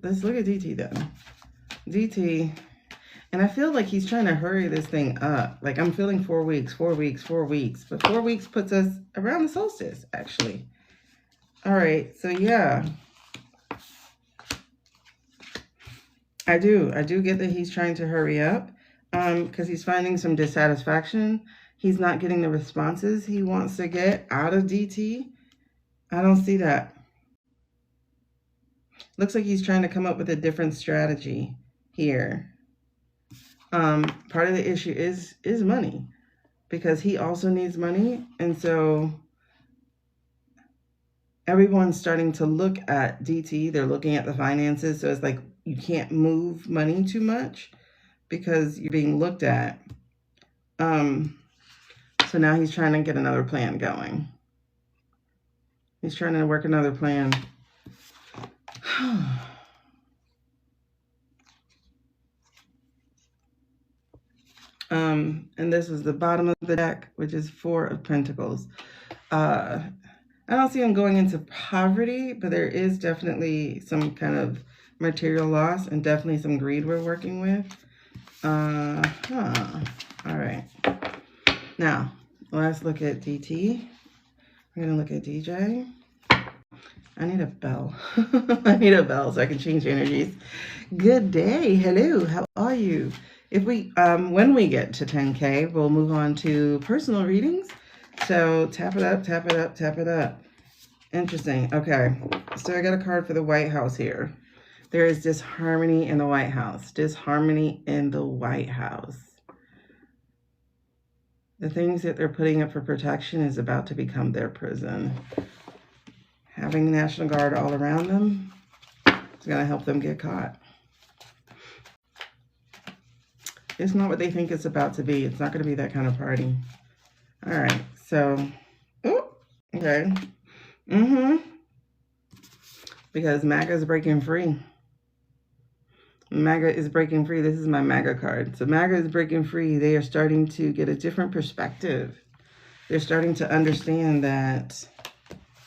let's look at DT then. DT, and I feel like he's trying to hurry this thing up. Like I'm feeling 4 weeks, 4 weeks, 4 weeks. But 4 weeks puts us around the solstice, actually. All right, so yeah. I do get that he's trying to hurry up because he's finding some dissatisfaction. He's not getting the responses he wants to get out of DT. I don't see that. Looks like he's trying to come up with a different strategy here. Part of the issue is money, because he also needs money. And so everyone's starting to look at DT. They're looking at the finances. So it's like you can't move money too much because you're being looked at. So now he's trying to get another plan going. He's trying to work another plan. And this is the bottom of the deck, which is 4 of Pentacles. I don't see him going into poverty, but there is definitely some kind of material loss and definitely some greed we're working with. All right. Now, let's look at DT. We're going to look at DJ. I need a bell. I need a bell so I can change energies. Good day. Hello. How are you? If we, when we get to 10K, we'll move on to personal readings. So tap it up, tap it up, tap it up. Interesting. Okay. So I got a card for the White House here. There is disharmony in the White House. Disharmony in the White House. The things that they're putting up for protection is about to become their prison. Having the National Guard all around them is going to help them get caught. It's not what they think it's about to be. It's not going to be that kind of party. All right. So, okay. Because MAGA is breaking free. MAGA is breaking free. This is my MAGA card. So MAGA is breaking free. They are starting to get a different perspective. They're starting to understand that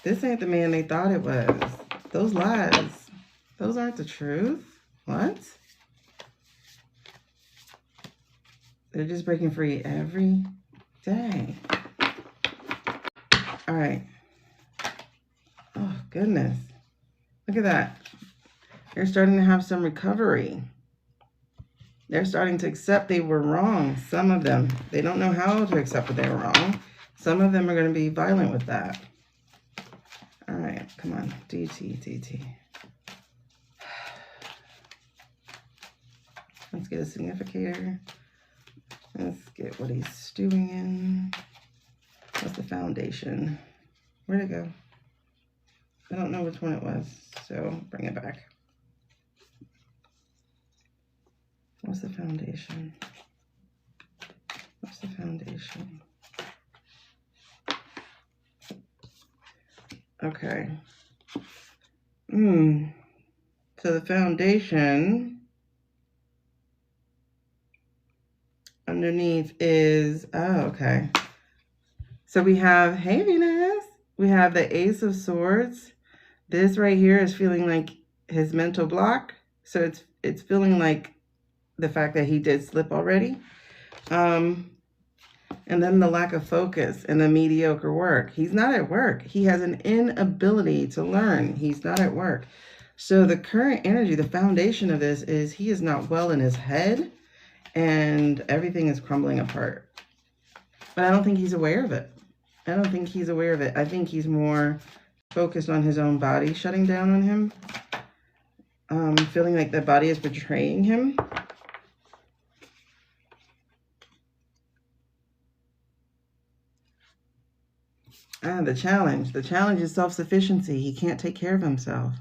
this ain't the man they thought it was. Those lies, those aren't the truth. What? They're just breaking free every day. All right. Oh, goodness. Look at that. They're starting to have some recovery. They're starting to accept they were wrong. Some of them. They don't know how to accept that they were wrong. Some of them are going to be violent with that. All right. Come on. DT. Let's get a significator. Let's get what he's stewing in. What's the foundation? Where'd it go? I don't know which one it was, so bring it back. What's the foundation? What's the foundation? Okay. So the foundation underneath is, okay. So we have, hey Venus, we have the Ace of Swords. This right here is feeling like his mental block. So it's feeling like the fact that he did slip already. And then the lack of focus and the mediocre work. He's not at work. He has an inability to learn. He's not at work. So the current energy, the foundation of this is he is not well in his head and everything is crumbling apart. But I don't think he's aware of it. I don't think he's aware of it. I think he's more focused on his own body shutting down on him. Feeling like the body is betraying him. The challenge. The challenge is self-sufficiency. He can't take care of himself.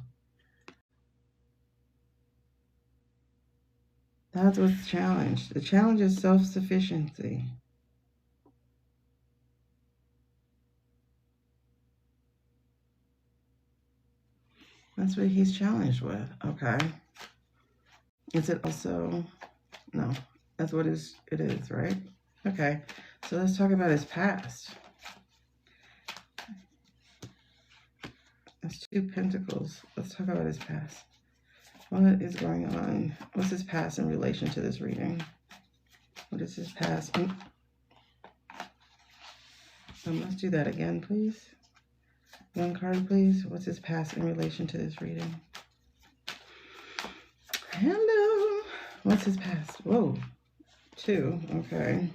That's what's the challenge. The challenge is self-sufficiency. That's what he's challenged with. Okay. Is it also? No. That's what it is, right? Okay. So let's talk about his past. That's 2 Pentacles. Let's talk about his past. What is going on? What's his past in relation to this reading? What is his past? Let's do that again, please. One card, please. What's his past in relation to this reading? Hello. What's his past? Whoa. 2. Okay.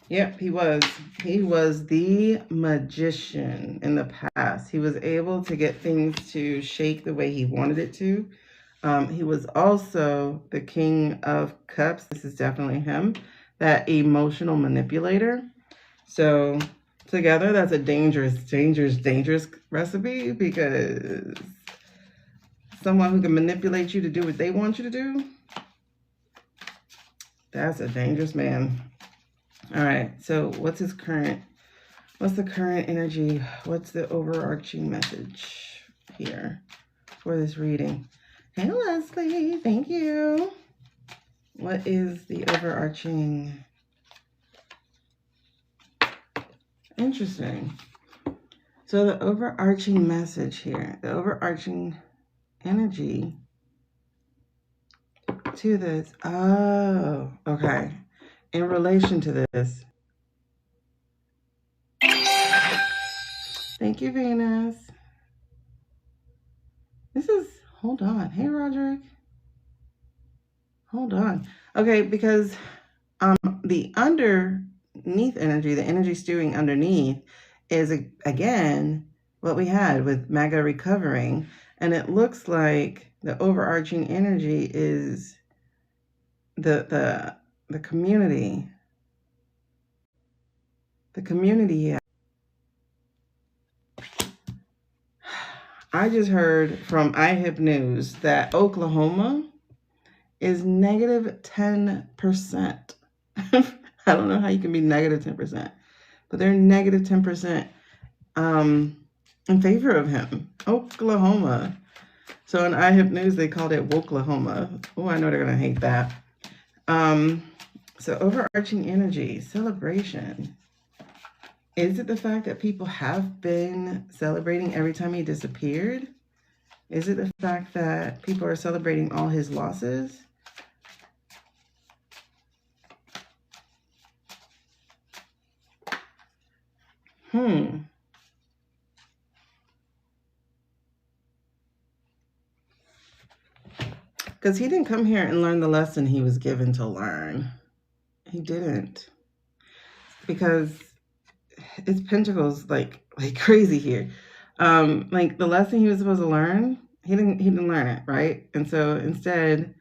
Yep, he was. He was the magician in the past. He was able to get things to shake the way he wanted it to. He was also the King of Cups. This is definitely him. That emotional manipulator. So together, that's a dangerous recipe, because someone who can manipulate you to do what they want you to do, that's a dangerous man. All right, so what's the current energy? What's the overarching message here for this reading? Hey, Leslie, thank you. What is the overarching? Interesting. So the overarching message here, the overarching energy to this. Oh, okay. In relation to this. Thank you, Venus. This is, hold on. Hey, Roderick. Hold on. Okay, because the underneath energy, the energy stewing underneath, is again what we had with MAGA recovering. And it looks like the overarching energy is the community. The community, yeah. I just heard from iHip News that Oklahoma is negative 10%. I don't know how you can be negative 10%, but they're negative 10% in favor of him. Oklahoma. So in iHip News, they called it Woklahoma. Oh, I know they're going to hate that. So overarching energy, celebration. Is it the fact that people have been celebrating every time he disappeared? Is it the fact that people are celebrating all his losses? Because he didn't come here and learn the lesson he was given to learn. He didn't. Because it's pentacles like crazy here. Like the lesson he was supposed to learn, he didn't learn it, right? And so instead,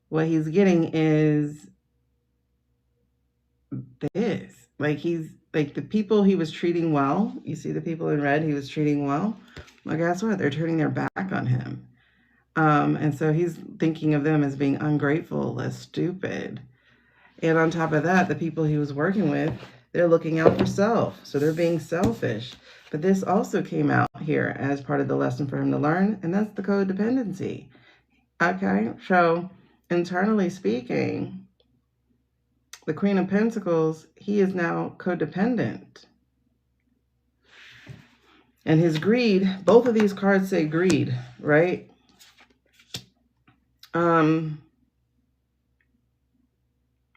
what he's getting is this. Like he's like the people he was treating well. You see the people in red he was treating well. Well, guess what? They're turning their back on him. And so he's thinking of them as being ungrateful, as stupid. And on top of that, the people he was working with, they're looking out for self. So they're being selfish. But this also came out here as part of the lesson for him to learn, and that's the codependency. Okay, so internally speaking, the Queen of Pentacles, he is now codependent. And his greed, both of these cards say greed, right?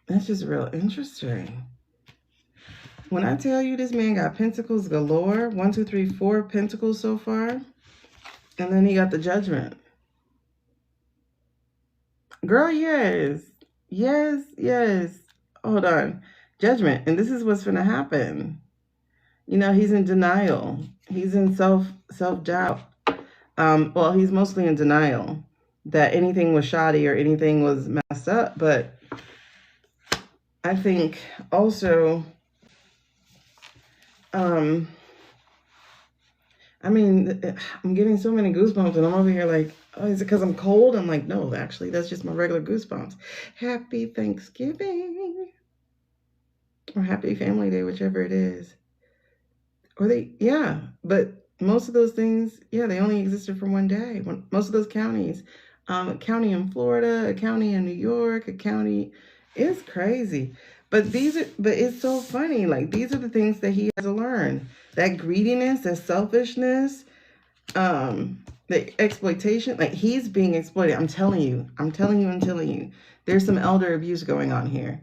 That's just real interesting. When I tell you this man got pentacles galore, 1, 2, 3, 4 pentacles so far, and then he got the Judgment. Girl, yes. Yes, yes. Hold on. Judgment. And this is what's going to happen. You know, he's in denial. He's in self-doubt. Well, he's mostly in denial that anything was shoddy or anything was messed up. But I think also, I mean, I'm getting so many goosebumps and I'm over here like, oh, is it because I'm cold? I'm like, no, actually, that's just my regular goosebumps. Happy Thanksgiving. Or Happy Family Day, whichever it is. Or yeah, but most of those things, yeah, they only existed for one day. Most of those counties, a county in Florida, a county in New York, a county, it's crazy. But it's so funny. Like, these are the things that he has to learn. That greediness, that selfishness, the exploitation, like he's being exploited. I'm telling you. There's some elder abuse going on here.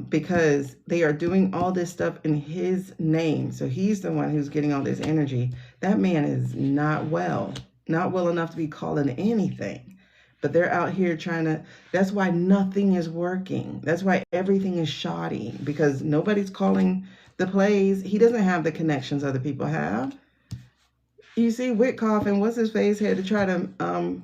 Because they are doing all this stuff in his name. So he's the one who's getting all this energy. That man is not well enough to be calling anything. But they're out here trying to, that's why nothing is working. That's why everything is shoddy, because nobody's calling the plays. He doesn't have the connections other people have. You see, Witkoff and what's his face had to try to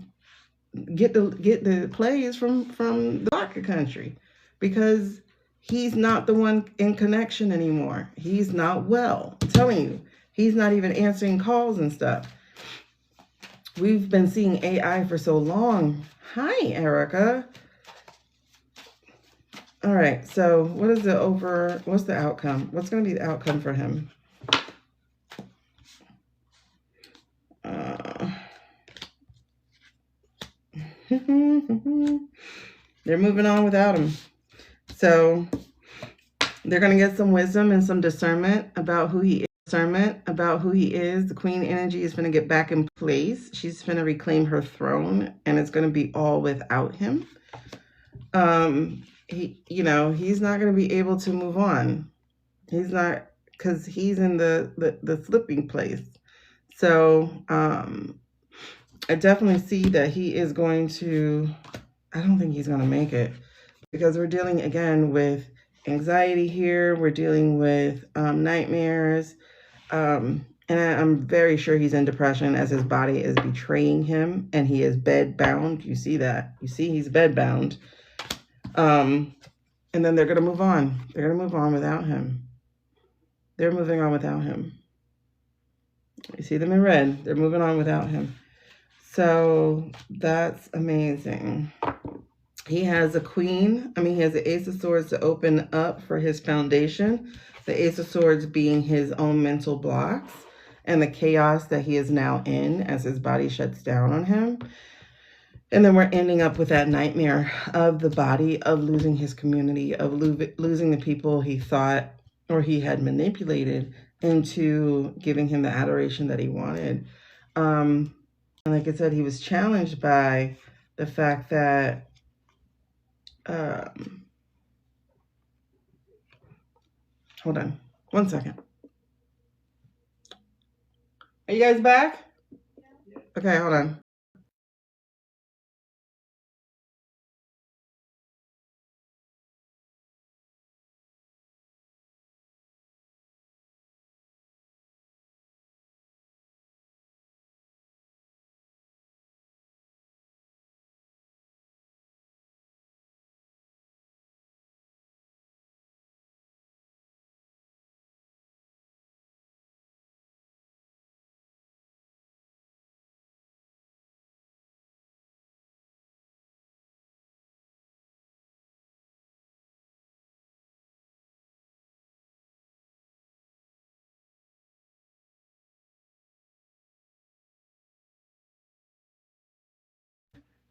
get the plays from the darker country, because he's not the one in connection anymore. He's not well. I'm telling you, he's not even answering calls and stuff. We've been seeing AI for so long. Hi, Erica. All right, so what's the outcome? What's going to be the outcome for him? They're moving on without him. So they're going to get some wisdom and some discernment about who he is. The queen energy is going to get back in place. She's going to reclaim her throne, and it's going to be all without him. He's not going to be able to move on. He's not, because he's in the slipping place. So I definitely see that he is going to, I don't think he's going to make it, because we're dealing again with anxiety here. We're dealing with nightmares. And I'm very sure he's in depression, as his body is betraying him, and he is bed bound. You see that? You see he's bed bound. And then they're going to move on. They're going to move on without him. They're moving on without him. You see them in red. They're moving on without him. So that's amazing. He has a queen. He has the Ace of Swords to open up for his foundation. The Ace of Swords being his own mental blocks and the chaos that he is now in as his body shuts down on him. And then we're ending up with that nightmare of the body, of losing his community, of losing the people he thought or he had manipulated into giving him the adoration that he wanted. And like I said, he was challenged by the fact that hold on one second. Are you guys back? Okay, hold on.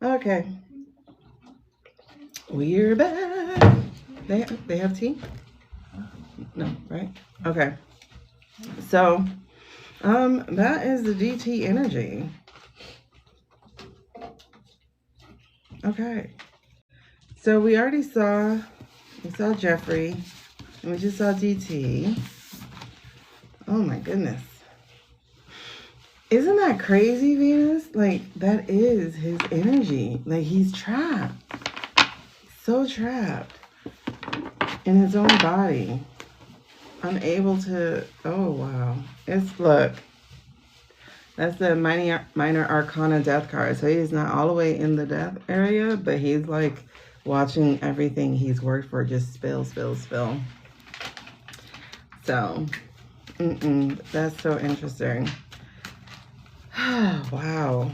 Okay. We're back. They have tea? No, right? Okay. So, that is the DT energy. Okay. So we already saw Jeffrey, and we just saw DT. Oh my goodness. Isn't that crazy, Venus? Like, that is his energy. Like, he's trapped. So trapped in his own body. Unable to, oh wow. Look. That's the minor arcana death card. So he's not all the way in the death area, but he's like watching everything he's worked for just spill. So, that's so interesting. Wow.